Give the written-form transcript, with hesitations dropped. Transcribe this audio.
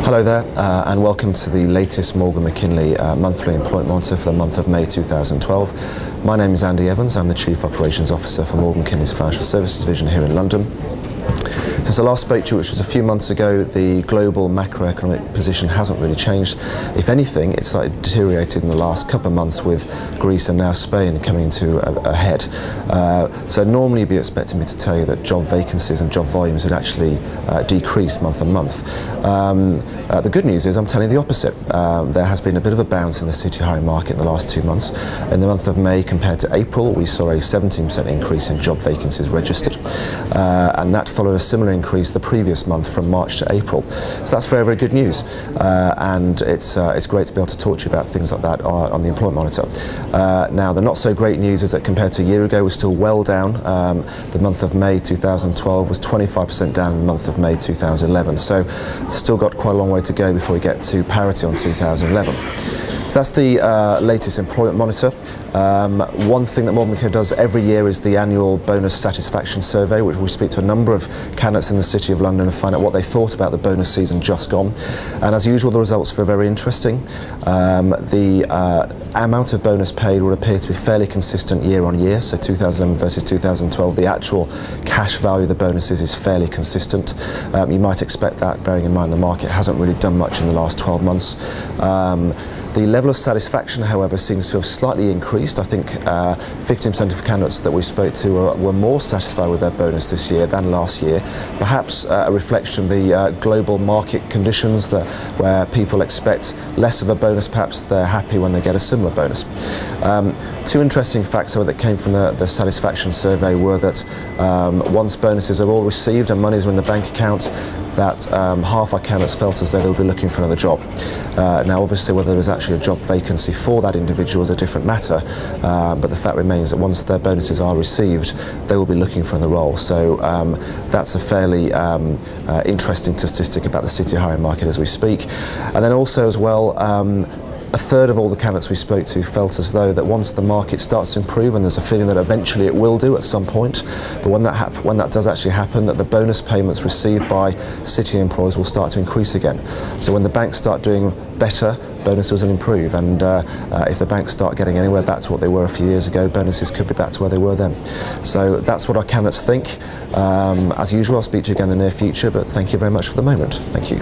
Hello there, and welcome to the latest Morgan McKinley monthly employment monitor for the month of May 2012. My name is Andy Evans. I'm the Chief Operations Officer for Morgan McKinley's Financial Services Division here in London. Since I last spoke to you, which was a few months ago, the global macroeconomic position hasn't really changed. If anything, it's slightly deteriorated in the last couple of months, with Greece and now Spain coming into a head. So normally you'd be expecting me to tell you that job vacancies and job volumes had actually decreased month on month. The good news is I'm telling you the opposite. There has been a bit of a bounce in the city hiring market in the last 2 months. In the month of May compared to April, we saw a 17% increase in job vacancies registered, and that followed a similar increase the previous month from March to April. So that's very, very good news, and it's great to be able to talk to you about things like that on the employment monitor. Now, the not so great news is that compared to a year ago, we're still well down. The month of May 2012 was 25% down in the month of May 2011, so still got quite a long way to go before we get to parity on 2011. So that's the latest employment monitor. One thing that Morgan McKinley does every year is the annual bonus satisfaction survey, which we speak to a number of candidates in the City of London and find out what they thought about the bonus season just gone. And as usual, the results were very interesting. The amount of bonus paid would appear to be fairly consistent year on year, so 2011 versus 2012. The actual cash value of the bonuses is fairly consistent. You might expect that, bearing in mind the market hasn't really done much in the last 12 months. The level of satisfaction, however, seems to have slightly increased. I think 15% of candidates that we spoke to were more satisfied with their bonus this year than last year. Perhaps a reflection of the global market conditions, where people expect less of a bonus. Perhaps they're happy when they get a similar bonus. Two interesting facts, however, that came from the satisfaction survey were that once bonuses are all received and monies are in the bank account, that half our candidates felt as though they'll be looking for another job. Now, obviously, whether there was actually a job vacancy for that individual is a different matter, but the fact remains that once their bonuses are received, they will be looking for another role. So that's a fairly interesting statistic about the city hiring market as we speak. And then also as well, a third of all the candidates we spoke to felt as though that once the market starts to improve, and there's a feeling that eventually it will do at some point, but when that does actually happen, that the bonus payments received by city employees will start to increase again. So when the banks start doing better, bonuses will improve, and if the banks start getting anywhere back to what they were a few years ago, bonuses could be back to where they were then. So that's what our candidates think. As usual, I'll speak to you again in the near future, but thank you very much for the moment. Thank you.